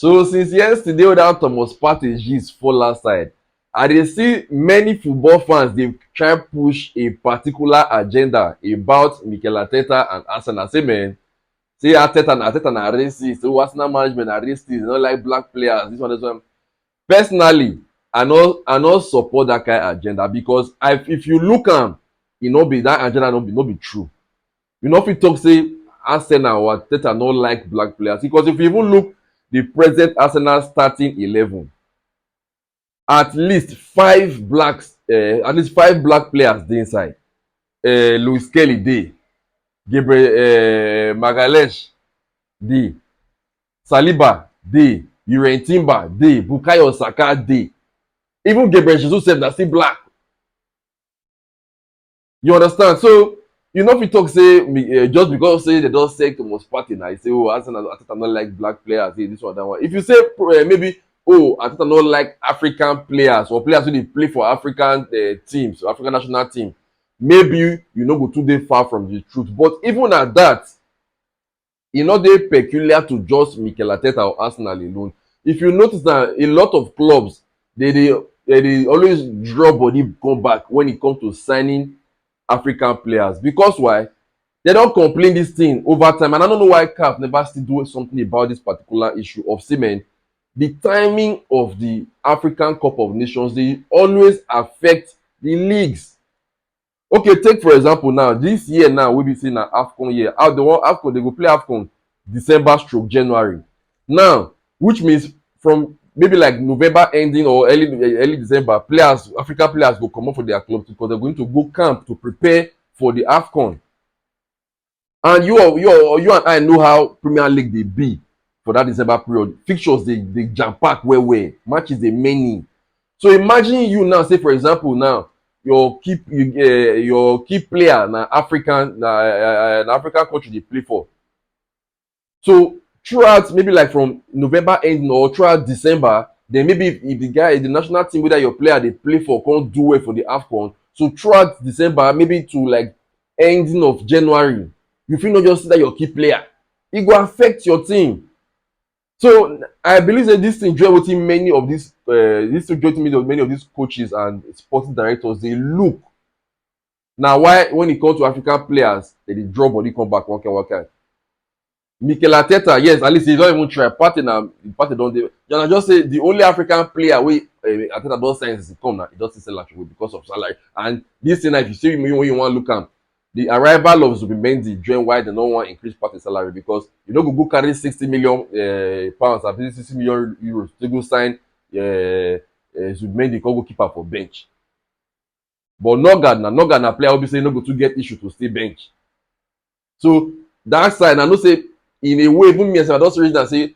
So since yesterday wey dat Thomas Partey gist fall outside, I dey see many football fans dey try push a particular agenda about Mikel Arteta and Arsenal. Say men, say Arteta na racist, say Arsenal management na racist, they no like black players, this one, this one. Personally, I no support dat kind agenda because if you look am, e no be dat agenda no be true. You no fit talk say Arsenal or Arteta no like black players because if you even look the present Arsenal starting 11, at least five black players dey inside. Louis Kelly dey, Gabriel Magalhaes dey, Saliba dey, Yurien Timber dey, Bukayo Saka dey, even Gabriel Jesus sef na still black. You understand? So you no fit talk say just because say dem don sell Thomas Partey na you say oh Arsenal Arteta no like black players, say this one that one. If you say maybe oh Arteta no like African players or players wey dey play for African teams, African national team, maybe you no go too dey far from the truth. But even at that, e no dey peculiar to just Mikel Arteta or Arsenal alone. If you notice na a lot of clubs dey always draw body come back when e come to signing African players because why? They don complain this thing over time and I no know why CAF never still do something about this particular issue of say men, the timing of the African Cup of Nations dey always affect the leagues. Okay, take for example now, this year now wey be say na AFCON year, AFCON they go play AFCON December/January. Now, which means from maybe like November ending or early December, African players go comot for their clubs because they're going to go camp to prepare for the AFCON. And you and I know how Premier League dey be for that December period. Fixtures dey jam pack well, matches dey many. So imagine you now say for example now your key player na African country dey play for. So throughout maybe like from November ending or throughout December, then maybe if the national team wey your player dey play for can't do well for the AFCON, so throughout December maybe to like ending of January, you fit not just see that your key player, e go affect your team. So I believe that this thing join wetin many of many of these coaches and sporting directors dey look. Na why when e come to African players, they dey draw body come back one kind. Mikel Arteta, yes, at least he don even try. Partey don dey. Na just say the only African player wey Arteta don sign since he come na he don still sell am away because of salary. And this thing na if you see when you wan look am, the arrival of Zubimendi join why dem no wan increase Partey salary because you no go carry 60 million pounds abi 60 million euros to go sign Zubimendi come go keep am for bench. But Norgard na player wey be say no go too get issue to stay bench. So that side I know say in a way even me sef I don reason am say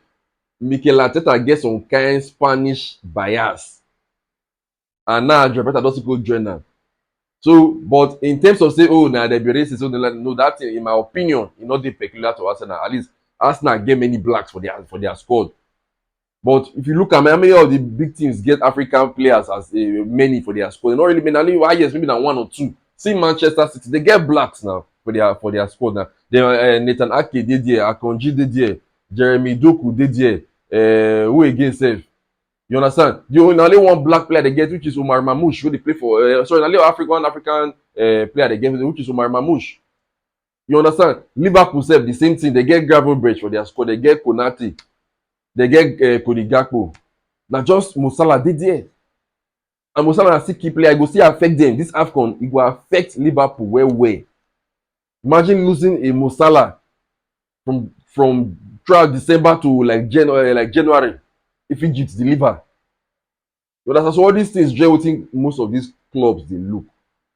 Mikel Arteta get some kind Spanish bias and now Arteta don still go join am. So but in terms of say oh na dem be racist, so no, that thing in my opinion e no dey peculiar to Arsenal. At least Arsenal get many blacks for their squad. But if you look at how many of the big teams get African players as many for their squad, e no really mean only yes maybe na one or two. See Manchester City, they get blacks now for their squad now. Nathan Ake dey there, Akanji dey there, Jeremy Doku dey there. Who again sef? You understand? The only one black player they get, which is Omar Mamouche, who they play for. Only one African player they get, which is Omar Mamouche. You understand? Liverpool sef the same thing. They get Gravenberch for their squad. They get Konate. They get Cody Gakpo. Na just Mo Salah dey there. And Mo Salah na still key player. E go still affect them. This AFCON, it go affect Liverpool well. Imagine losing a Mo Salah from throughout December to like January. If Egypt deliver. But that's all these things join wetin most of these clubs dey look.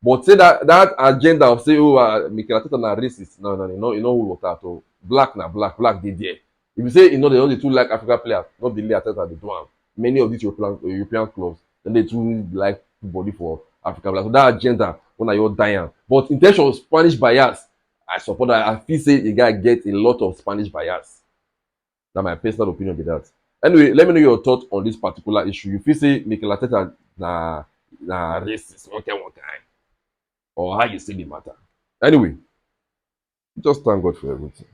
But say that agenda of say oh Mikel Arteta na racist, no, e no hold water at all. Black na black dey there. If you say they no dey too like African players, not the Arteta dey do am. Many of these European clubs dem dey too like put body for African players. So that agenda una you die am. But in terms of Spanish bias, I support that. I feel say the guy get a lot of Spanish bias. Na my personal opinion be that. Anyway, let me know your thoughts on this particular issue. You feel say Mikel Arteta na racist one kind, or how you see the matter? Anyway, just thank God for everything.